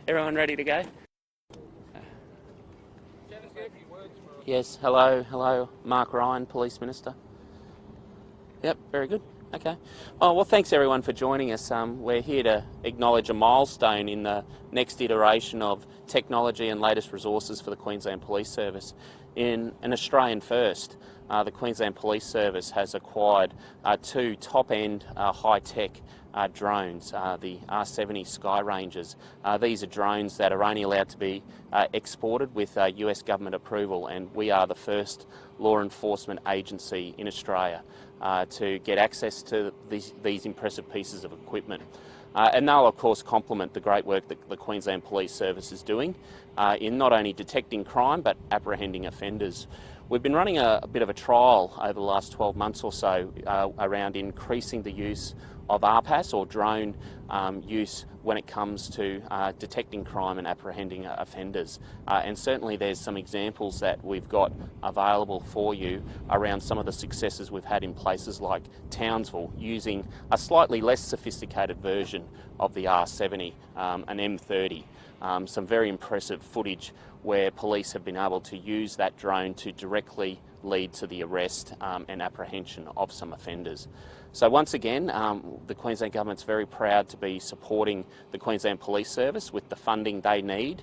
Everyone ready to go? Yes, hello, Mark Ryan, Police Minister. Yep, very good. Okay. Oh, well, thanks everyone for joining us. We're here to acknowledge a milestone in the next iteration of technology and latest resources for the Queensland Police Service. In an Australian first, the Queensland Police Service has acquired two top-end high-tech drones, the R70 Sky Rangers. These are drones that are only allowed to be exported with US government approval, and we are the first law enforcement agency in Australia to get access to these impressive pieces of equipment. And they'll of course complement the great work that the Queensland Police Service is doing in not only detecting crime but apprehending offenders. We've been running a bit of a trial over the last 12 months or so around increasing the use of RPAS or drone use when it comes to detecting crime and apprehending offenders. And certainly there's some examples that we've got available for you around some of the successes we've had in places like Townsville using a slightly less sophisticated version of the R70, an M30. Some very impressive footage where police have been able to use that drone to directly lead to the arrest and apprehension of some offenders. So once again, the Queensland Government's very proud to be supporting the Queensland Police Service with the funding they need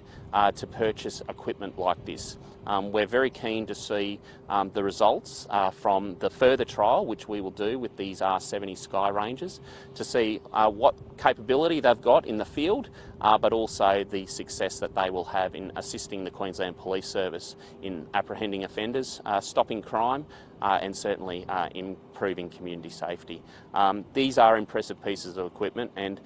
to purchase equipment like this. We're very keen to see the results from the further trial, which we will do with these R70 Sky Rangers, to see what capability they've got in the field, but also the success that they will have in assisting the Queensland Police Service in apprehending offenders, stopping crime, and certainly improving community safety. These are impressive pieces of equipment, and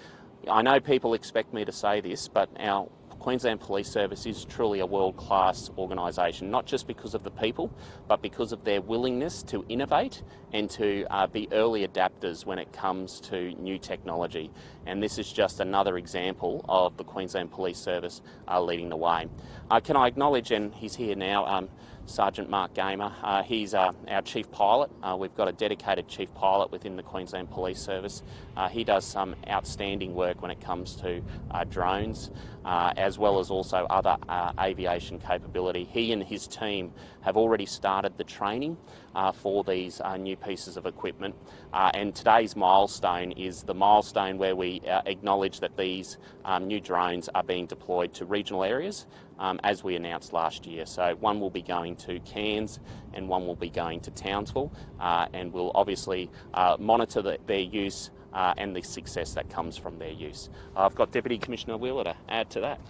I know people expect me to say this, but our Queensland Police Service is truly a world-class organisation, not just because of the people, but because of their willingness to innovate and to be early adapters when it comes to new technology. And this is just another example of the Queensland Police Service leading the way. Can I acknowledge, and he's here now, Sergeant Mark Gamer. He's our Chief Pilot. We've got a dedicated Chief Pilot within the Queensland Police Service. He does some outstanding work when it comes to drones, as well as also other aviation capability. He and his team have already started the training for these new pieces of equipment, and today's milestone is the milestone where we acknowledge that these new drones are being deployed to regional areas, as we announced last year. So one will be going to Cairns and one will be going to Townsville, and we'll obviously monitor their use and the success that comes from their use. I've got Deputy Commissioner Wheeler to add to that.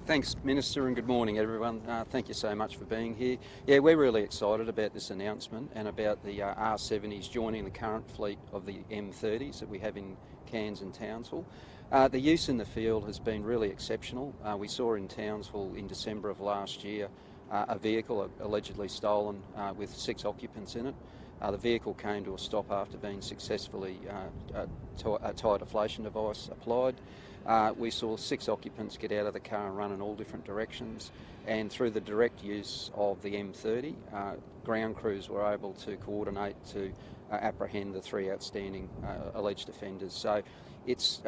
Thanks, Minister, and good morning, everyone. Thank you so much for being here. Yeah, we're really excited about this announcement and about the R70s joining the current fleet of the M30s that we have in Cairns and Townsville. The use in the field has been really exceptional. We saw in Townsville in December of last year a vehicle allegedly stolen with 6 occupants in it. The vehicle came to a stop after being successfully a tyre deflation device applied. We saw 6 occupants get out of the car and run in all different directions, and through the direct use of the M30, ground crews were able to coordinate to apprehend the 3 outstanding alleged offenders. So it's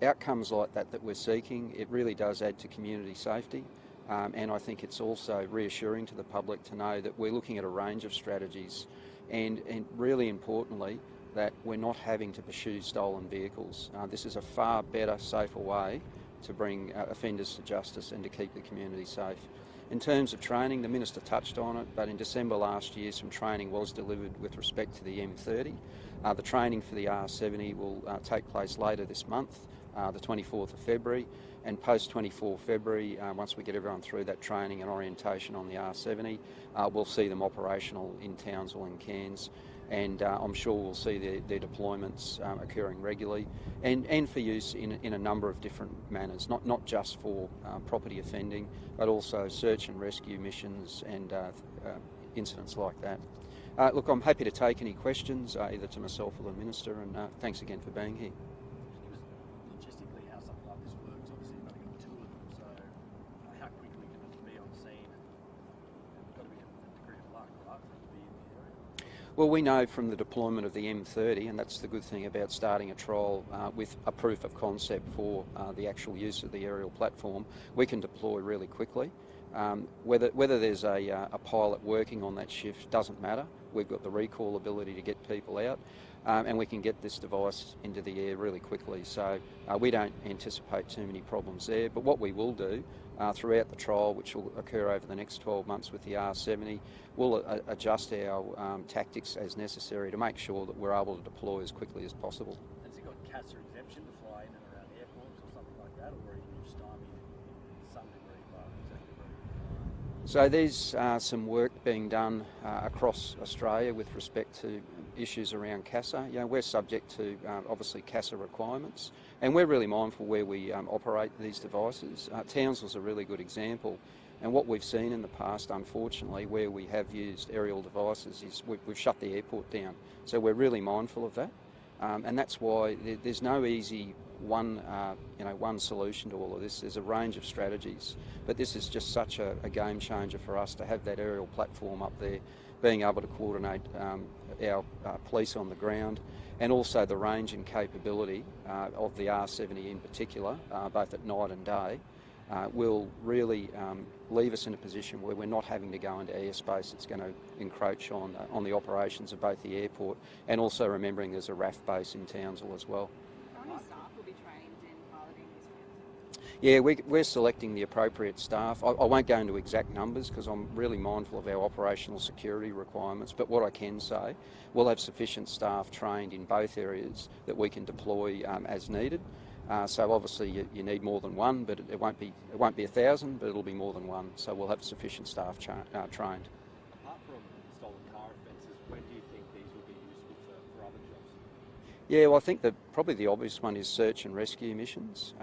outcomes like that we're seeking. It really does add to community safety, and I think it's also reassuring to the public to know that we're looking at a range of strategies, and really importantly, that we're not having to pursue stolen vehicles. This is a far better, safer way to bring offenders to justice and to keep the community safe. In terms of training, the Minister touched on it, but in December last year some training was delivered with respect to the M30. The training for the R70 will take place later this month, the 24th of February, and post 24 February, once we get everyone through that training and orientation on the R70, we'll see them operational in Townsville and Cairns, and I'm sure we'll see their deployments occurring regularly and for use in a number of different manners, not just for property offending, but also search and rescue missions and incidents like that. Look, I'm happy to take any questions, either to myself or the Minister, and thanks again for being here. Logistically, how something like this works, obviously you've only got 2 of them, so how quickly can it be on scene? You've got to be a degree of luck, right, for it to be in the area? Well, we know from the deployment of the M30, and that's the good thing about starting a trial with a proof of concept for the actual use of the aerial platform, we can deploy really quickly. Whether there's a pilot working on that shift doesn't matter. We've got the recall ability to get people out, and we can get this device into the air really quickly. So we don't anticipate too many problems there. But what we will do throughout the trial, which will occur over the next 12 months with the R70, we'll adjust our tactics as necessary to make sure that we're able to deploy as quickly as possible. Has it got CASA exemption to fly in and around airports or something like that, or are you stymied in some degree by executive? So there's some work being done across Australia with respect to issues around CASA. You know, we're subject to obviously CASA requirements, and we're really mindful where we operate these devices. Townsville's a really good example, and what we've seen in the past, unfortunately, where we have used aerial devices is we've shut the airport down. So we're really mindful of that, and that's why there's no easy one solution to all of this. There's a range of strategies, but this is just such a game changer for us to have that aerial platform up there, being able to coordinate our police on the ground, and also the range and capability of the R70 in particular, both at night and day, will really leave us in a position where we're not having to go into airspace that's going to encroach on the operations of both the airport, and also remembering there's a RAF base in Townsville as well. How many staff will be trained in piloting these drones? Yeah, we're selecting the appropriate staff. I won't go into exact numbers because I'm really mindful of our operational security requirements, but what I can say, we'll have sufficient staff trained in both areas that we can deploy as needed. So obviously you need more than one, but it won't be 1,000, but it'll be more than one. So we'll have sufficient staff trained. Apart from stolen car offences, when do you think these will be useful for other jobs? Yeah, well, I think that probably the obvious one is search and rescue missions.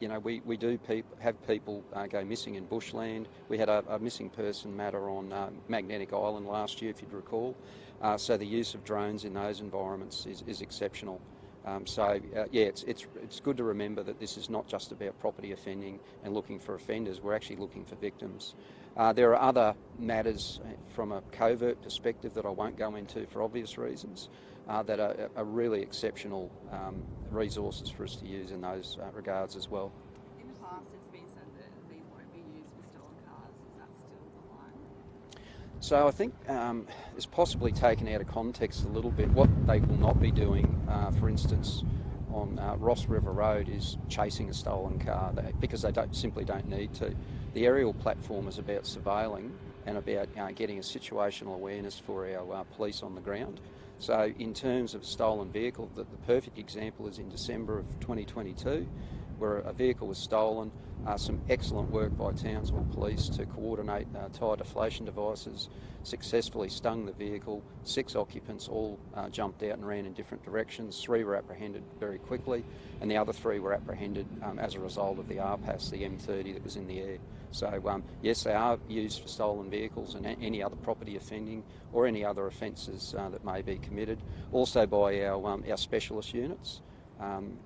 You know, we do have people go missing in bushland. We had a missing person matter on Magnetic Island last year, if you'd recall. So the use of drones in those environments is exceptional. Yeah, it's good to remember that this is not just about property offending and looking for offenders. We're actually looking for victims. There are other matters from a covert perspective that I won't go into for obvious reasons that are really exceptional resources for us to use in those regards as well. In the past, it's been said that these won't be used for stolen cars. Is that still the line? So I think it's possibly taken out of context a little bit. What they will not be doing, for instance, on Ross River Road is chasing a stolen car because they simply don't need to. The aerial platform is about surveilling and about getting a situational awareness for our police on the ground. So in terms of stolen vehicle, the perfect example is in December of 2022, where a vehicle was stolen. Some excellent work by Townsville Police to coordinate tyre deflation devices, successfully stung the vehicle. 6 occupants all jumped out and ran in different directions. 3 were apprehended very quickly, and the other 3 were apprehended as a result of the RPAS, the M30 that was in the air. So yes, they are used for stolen vehicles and any other property offending or any other offences that may be committed. Also by our specialist units.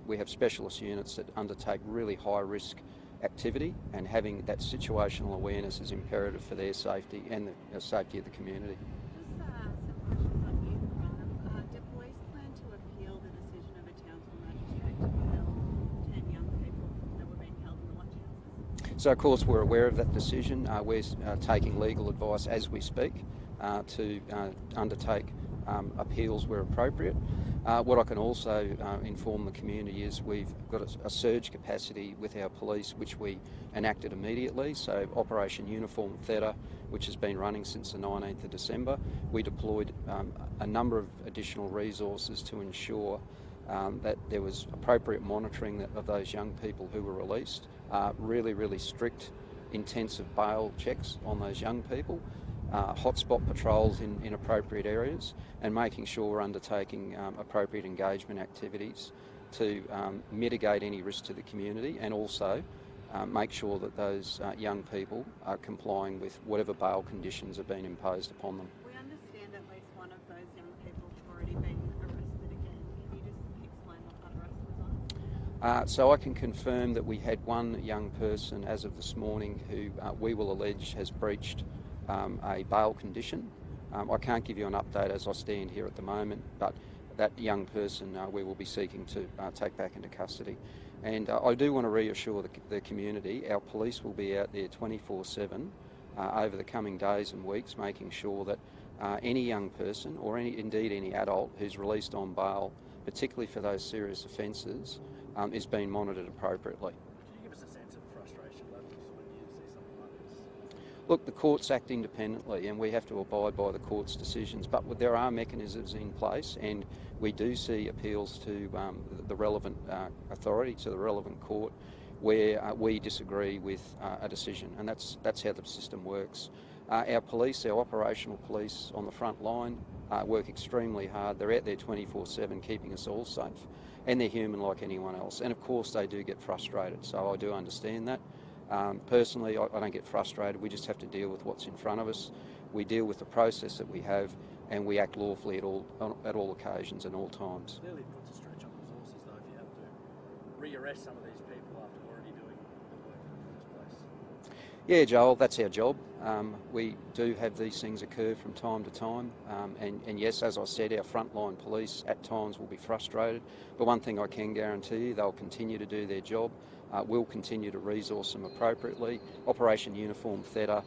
We have specialist units that undertake really high risk activity, and having that situational awareness is imperative for their safety and the safety of the community. Just some questions on you, Graham. Do police plan to appeal the decision of a Townsville magistrate to bail 10 young people that were being held in the watch houses? So of course we're aware of that decision. We're taking legal advice as we speak to undertake appeals where appropriate. What I can also inform the community is we've got a surge capacity with our police which we enacted immediately. So Operation Uniform Theta, which has been running since the 19th of December, we deployed a number of additional resources to ensure that there was appropriate monitoring of those young people who were released, really strict intensive bail checks on those young people, hotspot patrols in appropriate areas, and making sure we're undertaking appropriate engagement activities to mitigate any risk to the community, and also make sure that those young people are complying with whatever bail conditions have been imposed upon them. We understand at least one of those young people have already been arrested again. Can you just explain what that arrest was on? So I can confirm that we had one young person as of this morning who we will allege has breached a bail condition I can't give you an update as I stand here at the moment, but that young person we will be seeking to take back into custody. And I do want to reassure the community, our police will be out there 24/7 over the coming days and weeks, making sure that any young person or indeed any adult who's released on bail, particularly for those serious offences, is being monitored appropriately. Can you give us a sense of frustration levels when you see something like this? Look, the courts act independently and we have to abide by the court's decisions, but there are mechanisms in place, and we do see appeals to the relevant authority, to the relevant court, where we disagree with a decision, and that's how the system works. Our police, our operational police on the front line, work extremely hard. They're out there 24/7 keeping us all safe, and they're human like anyone else. And of course they do get frustrated, so I do understand that. Personally, I don't get frustrated. We just have to deal with what's in front of us. We deal with the process that we have, and we act lawfully at all occasions and all times. Clearly it puts a stretch on resources though if you have to rearrest some of these people after already doing the work in the first place. Yeah, Joel, that's our job. We do have these things occur from time to time, and yes, as I said, our frontline police at times will be frustrated, but one thing I can guarantee you, they'll continue to do their job. We'll continue to resource them appropriately. Operation Uniform Theta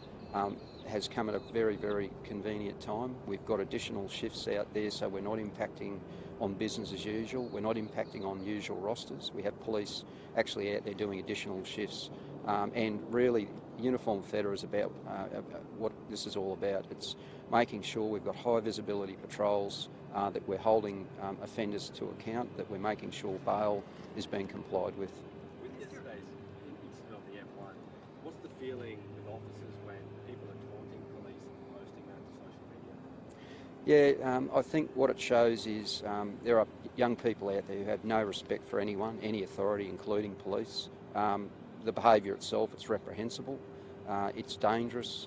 has come at a very, very convenient time. We've got additional shifts out there, so we're not impacting on business as usual. We're not impacting on usual rosters. We have police actually out there doing additional shifts. And really, Uniform Theta is about what this is all about. It's making sure we've got high visibility patrols, that we're holding offenders to account, that we're making sure bail is being complied with. With yesterday's incident on the M1, what's the feeling with officers when people are taunting police and posting that to social media? Yeah, I think what it shows is there are young people out there who have no respect for anyone, any authority, including police. The behaviour itself, it's reprehensible, it's dangerous.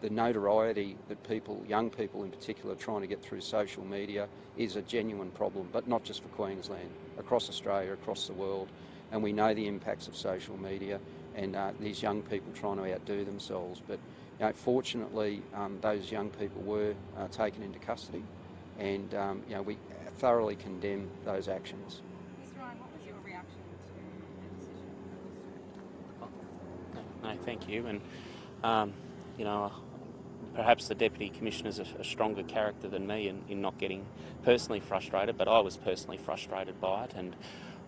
The notoriety that young people in particular, are trying to get through social media is a genuine problem, but not just for Queensland, across Australia, across the world. And we know the impacts of social media and these young people trying to outdo themselves. But fortunately, those young people were taken into custody, and we thoroughly condemn those actions. Mr. Ryan, what was your reaction to the decision? No, thank you. And, perhaps the Deputy Commissioner's a stronger character than me in not getting personally frustrated, but I was personally frustrated by it, and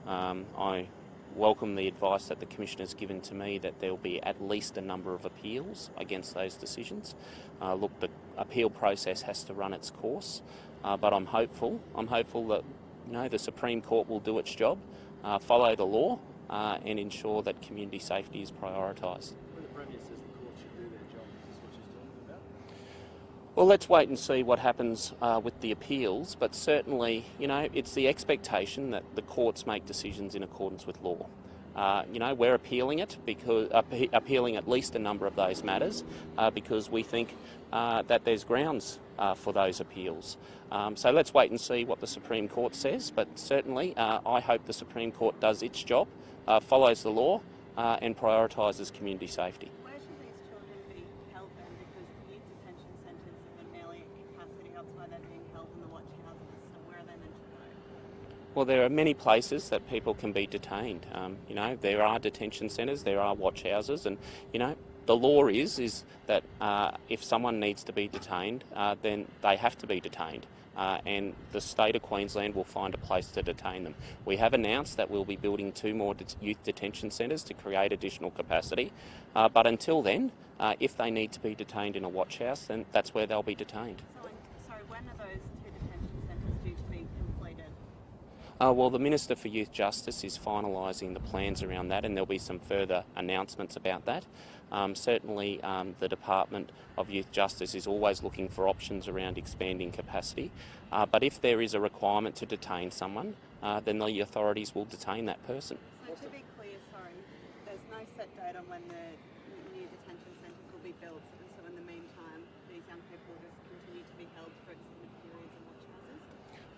I welcome the advice that the Commissioner's given to me that there will be at least a number of appeals against those decisions. Look, the appeal process has to run its course, but I'm hopeful that the Supreme Court will do its job, follow the law, and ensure that community safety is prioritised. When the Premier says the court should do their job, is this what she's talking about? Well, let's wait and see what happens with the appeals, but certainly, it's the expectation that the courts make decisions in accordance with law. We're appealing it because appealing at least a number of those matters because we think that there's grounds for those appeals. So let's wait and see what the Supreme Court says, but certainly I hope the Supreme Court does its job, follows the law and prioritises community safety. Where should these children be held then? Because the youth detention centres are merely at capacity, that's why they're being held in the watch houses. So where are they meant to go? Well, there are many places that people can be detained. There are detention centres, there are watch houses, and the law is that if someone needs to be detained, then they have to be detained. And the state of Queensland will find a place to detain them. We have announced that we'll be building 2 more youth detention centres to create additional capacity, but until then, if they need to be detained in a watch house, then that's where they'll be detained. Sorry, when are those 2 detention centres due to be completed? Well, the Minister for Youth Justice is finalising the plans around that, and there'll be some further announcements about that. Certainly, the Department of Youth Justice is always looking for options around expanding capacity, but if there is a requirement to detain someone, then the authorities will detain that person. So to be clear, there's no set date on when the new detention centres will be built, and so in the meantime, these young people will just continue to be held for extended periods in watch houses?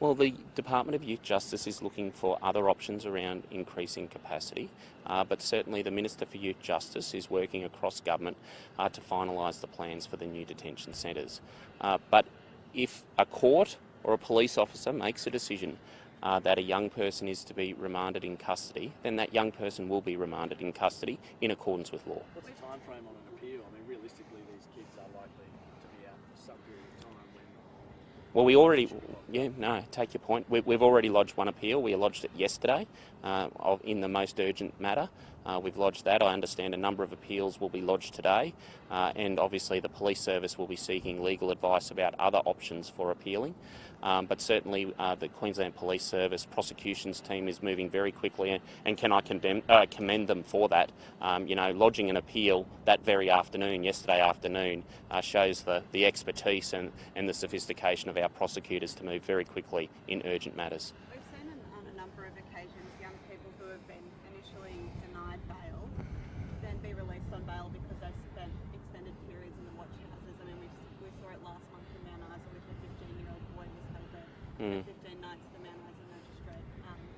Well, the Department of Youth Justice is looking for other options around increasing capacity, but certainly the Minister for Youth Justice is working across government to finalise the plans for the new detention centres. But if a court or a police officer makes a decision that a young person is to be remanded in custody, then that young person will be remanded in custody in accordance with law. What's the time frame on an appeal? I mean, realistically, these kids are likely to be out for some period of time when... Well, we already, take your point. We've already lodged one appeal. We lodged it yesterday in the most urgent matter. We've lodged that. I understand a number of appeals will be lodged today, and obviously the police service will be seeking legal advice about other options for appealing. But certainly the Queensland Police Service prosecutions team is moving very quickly, and can I commend them for that. Lodging an appeal that very afternoon, yesterday afternoon, shows the expertise and the sophistication of our prosecutors to move very quickly in urgent matters. We've seen on a number of occasions young people who have been initially denied bail then be released on bail because they've spent extended periods in the watch houses. I mean, we saw it last month in Mount Isa with a 15-year-old boy who was held there for 15 nights. The Mount Isa magistrate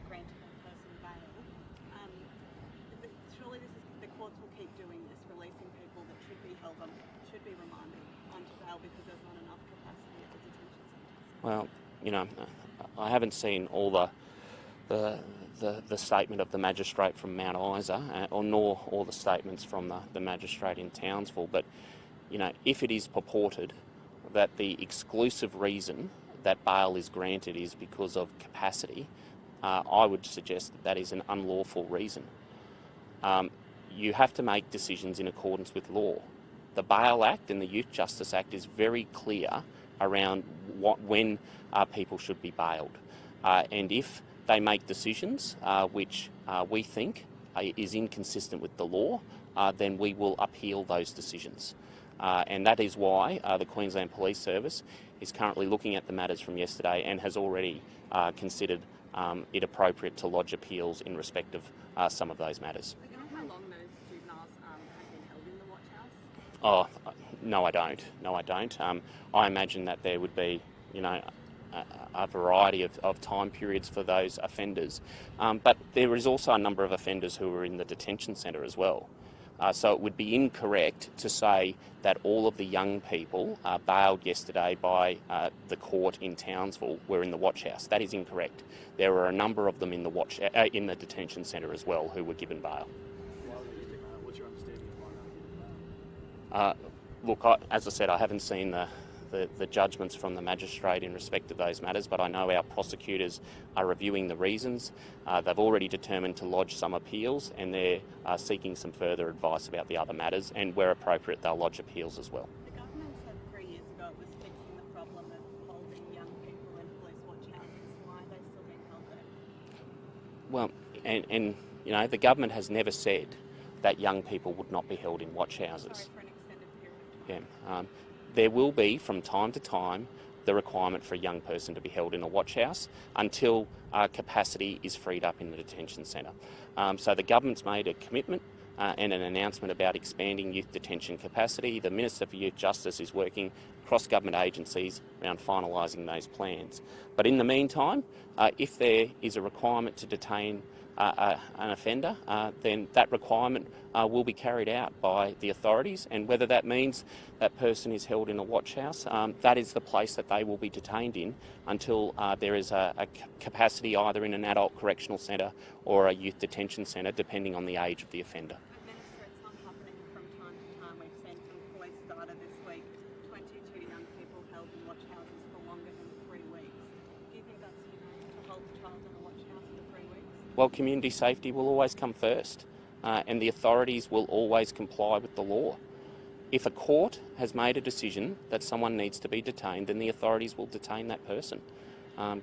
granted that person bail. Surely the courts will keep doing this, releasing people that should be held on, should be remanded onto bail because there's not enough capacity at the detention centres. Well, I haven't seen all the statement of the magistrate from Mount Isa, nor all the statements from the magistrate in Townsville. But, if it is purported that the exclusive reason that bail is granted is because of capacity, I would suggest that is an unlawful reason. You have to make decisions in accordance with law. The Bail Act and the Youth Justice Act is very clear around when people should be bailed. And if they make decisions which we think is inconsistent with the law, then we will appeal those decisions. And that is why the Queensland Police Service is currently looking at the matters from yesterday and has already considered it appropriate to lodge appeals in respect of some of those matters. Do you know how long those juveniles have been held in the watch house? Oh, no, I don't. No, I don't. I imagine that there would be, a variety of time periods for those offenders. But there is also a number of offenders who are in the detention centre as well. So it would be incorrect to say that all of the young people bailed yesterday by the court in Townsville were in the watch house. That is incorrect. There were a number of them in the detention centre as well who were given bail. What's your understanding of why they were given bail? Look, as I said, I haven't seen the judgments from the magistrate in respect of those matters, but I know our prosecutors are reviewing the reasons. They've already determined to lodge some appeals, and they're seeking some further advice about the other matters, and where appropriate they'll lodge appeals as well. The government said 3 years ago it was fixing the problem of holding young people in police watch houses. Why are they still being held there? Well, and the government has never said that young people would not be held in watch houses. Sorry, for an extended period of time. Yeah. There will be, from time to time, the requirement for a young person to be held in a watch house until capacity is freed up in the detention centre. So the government's made a commitment and an announcement about expanding youth detention capacity. The Minister for Youth Justice is working across government agencies around finalising those plans. But in the meantime, if there is a requirement to detain an offender, then that requirement will be carried out by the authorities, and whether that means that person is held in a watch house, that is the place that they will be detained in until there is a capacity either in an adult correctional centre or a youth detention centre, depending on the age of the offender. Minister, it's not happening from time to time. We've seen from police data this week, 22 young people held in watch houses for longer than 3 weeks. Do you think that's humane to hold a child in a watch house for 3 weeks? Well, community safety will always come first, and the authorities will always comply with the law. If a court has made a decision that someone needs to be detained, then the authorities will detain that person.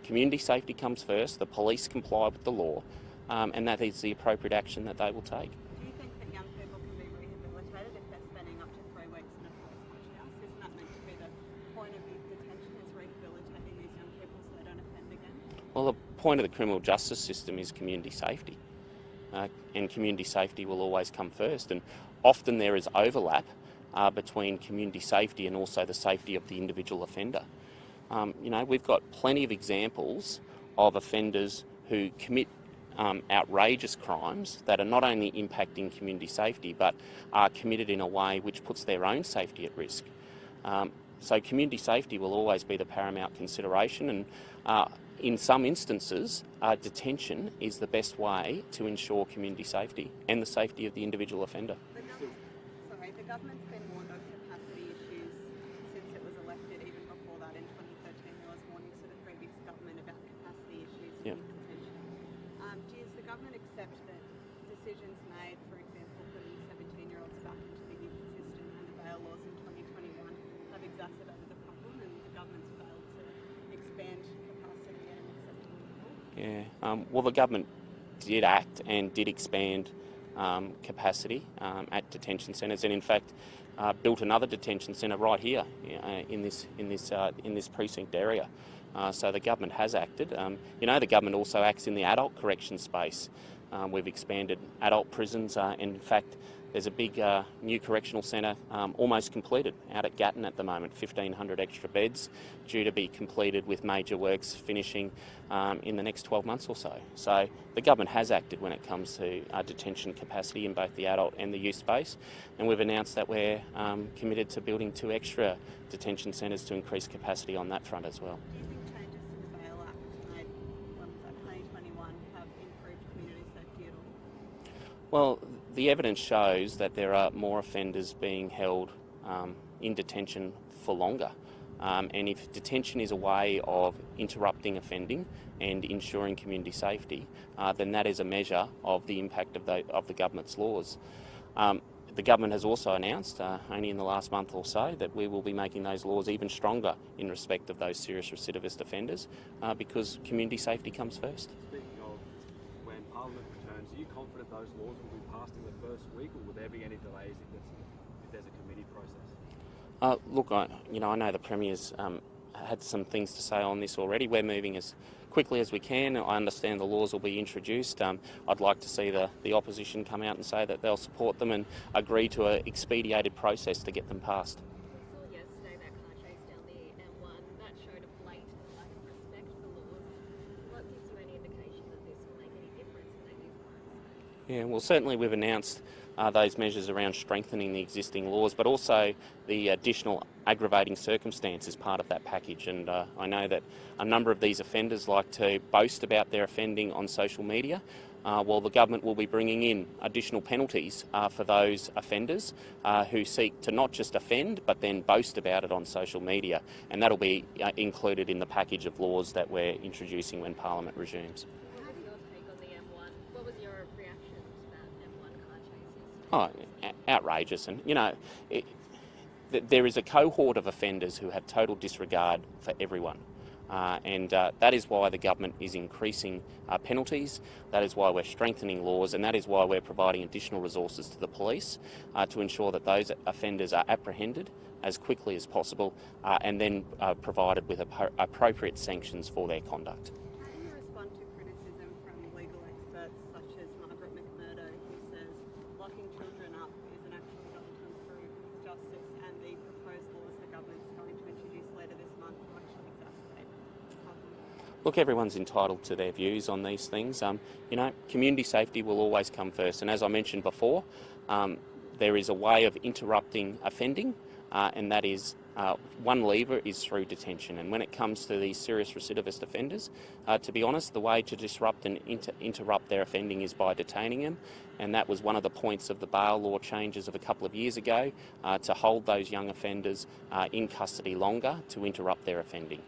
Community safety comes first, the police comply with the law, and that is the appropriate action that they will take. Do you think that young people can be rehabilitated if they're spending up to 3 weeks in a police watch house? Isn't that meant to be the point of youth detention, is rehabilitating these young people so they don't offend again? Well, the point of the criminal justice system is community safety, and community safety will always come first. And often there is overlap between community safety and also the safety of the individual offender. We've got plenty of examples of offenders who commit outrageous crimes that are not only impacting community safety but are committed in a way which puts their own safety at risk. So community safety will always be the paramount consideration, and in some instances, detention is the best way to ensure community safety and the safety of the individual offender. The government's been warned of capacity issues since it was elected. Even before that, in 2013, there was warnings to the previous government about capacity issues in detention. Does the government accept that decisions made, for example, putting 17-year-olds back into the youth system and the bail laws in 2021 have exacerbated the problem, and the government's failed to expand capacity at an acceptable level? Well, the government did act and did expand capacity at detention centres, and in fact built another detention centre right here in this precinct area. So the government has acted. The government also acts in the adult correction space. We've expanded adult prisons, and in fact there's a big new correctional centre almost completed out at Gatton at the moment, 1,500 extra beds due to be completed with major works finishing in the next 12 months or so. So the government has acted when it comes to detention capacity in both the adult and the youth space, and we've announced that we're committed to building 2 extra detention centres to increase capacity on that front as well. Do you think changes to the Bail Act made, 2021, have improved community safety at all? Well, the evidence shows that there are more offenders being held in detention for longer. And if detention is a way of interrupting offending and ensuring community safety, then that is a measure of the impact of the government's laws. The government has also announced, only in the last month or so, that we will be making those laws even stronger in respect of those serious recidivist offenders, because community safety comes first. Speaking of when Parliament returns, are you confident those laws will be passed in the first week, or will there be any delays if there's a committee process? Look, I know the Premier's had some things to say on this already. We're moving as quickly as we can. I understand the laws will be introduced. I'd like to see the opposition come out and say that they'll support them and agree to an expedited process to get them passed. We saw yesterday that car chase down the M1 that showed a blatant lack of respect for laws. What gives you any indication that this will make any difference in that youth crime? Yeah, well, certainly we've announced those measures around strengthening the existing laws, but also the additional aggravating circumstance is part of that package. And I know that a number of these offenders like to boast about their offending on social media. Well, the government will be bringing in additional penalties for those offenders who seek to not just offend but then boast about it on social media, and that'll be included in the package of laws that we're introducing when Parliament resumes. What was your take on the M1? What was your reaction to that M1 car chase yesterday? Outrageous. And, there is a cohort of offenders who have total disregard for everyone. And that is why the government is increasing penalties, that is why we're strengthening laws, and that is why we're providing additional resources to the police to ensure that those offenders are apprehended as quickly as possible and then provided with appropriate sanctions for their conduct. How do you respond to criticism from legal experts such as Margaret McMurdo, who says locking children up isn't actually going to improve justice, and the proposed laws the government's going to introduce later this month will actually exacerbate the problem? Look, everyone's entitled to their views on these things. Community safety will always come first, and as I mentioned before, there is a way of interrupting offending, and that is one lever is through detention. And when it comes to these serious recidivist offenders, to be honest, the way to disrupt and interrupt their offending is by detaining them, and that was one of the points of the bail law changes of a couple of years ago, to hold those young offenders in custody longer to interrupt their offending.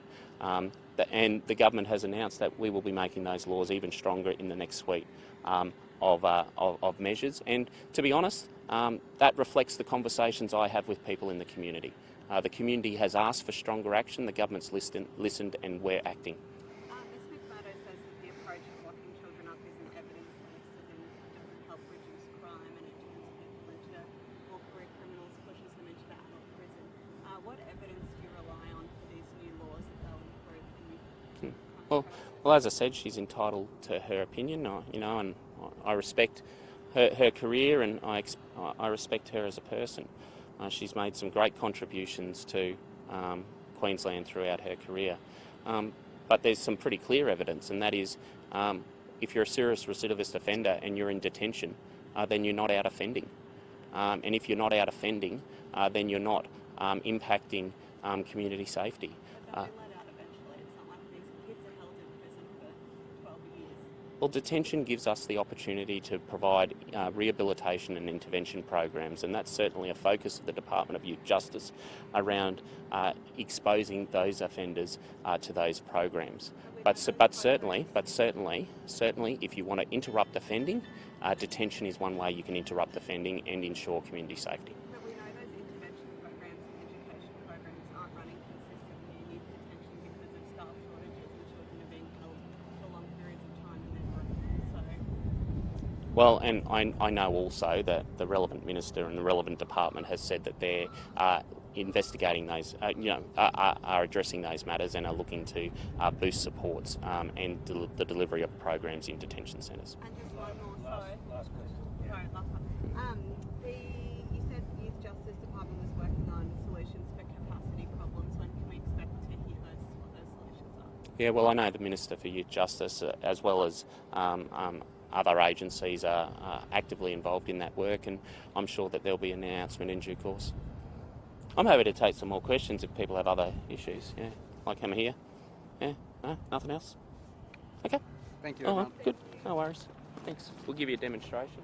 And the government has announced that we will be making those laws even stronger in the next suite of measures. And to be honest, that reflects the conversations I have with people in the community. The community has asked for stronger action, the government's listened, and we're acting. Ms McMurdo says that the approach of locking children up isn't evidence-based, as in it doesn't help reduce crime and it turns people into more career criminals, pushes them into the adult prison. What evidence do you rely on for these new laws that they'll improve the youth crime? Well, as I said, she's entitled to her opinion, and I respect her career, and I respect her as a person. She's made some great contributions to Queensland throughout her career. But there's some pretty clear evidence, and that is if you're a serious recidivist offender and you're in detention, then you're not out offending. And if you're not out offending, then you're not impacting community safety. But they'll be let out eventually. It's not like these kids are held in prison for 12 years. Well, detention gives us the opportunity to provide rehabilitation and intervention programs, and that's certainly a focus of the Department of Youth Justice around exposing those offenders to those programs. But certainly, if you want to interrupt offending, detention is one way you can interrupt offending and ensure community safety. But we know those intervention programs and education programs aren't running consistently in youth detention because of staff shortages and children are being held for long periods of time and then removed. Well, and I know also that the relevant minister and the relevant department has said that they're investigating those, are addressing those matters and are looking to boost supports and the delivery of programs in detention centres. And just one more, Last question. sorry, last one. You said the Youth Justice Department was working on solutions for capacity problems. When can we expect to hear what those solutions are? Yeah, well, I know the Minister for Youth Justice, as well as other agencies, are actively involved in that work, and I'm sure that there'll be an announcement in due course. I'm happy to take some more questions if people have other issues. Yeah, like Emma here. Yeah, no, nothing else. Okay. Thank you, All everyone. right, good. No worries. Thanks. We'll give you a demonstration.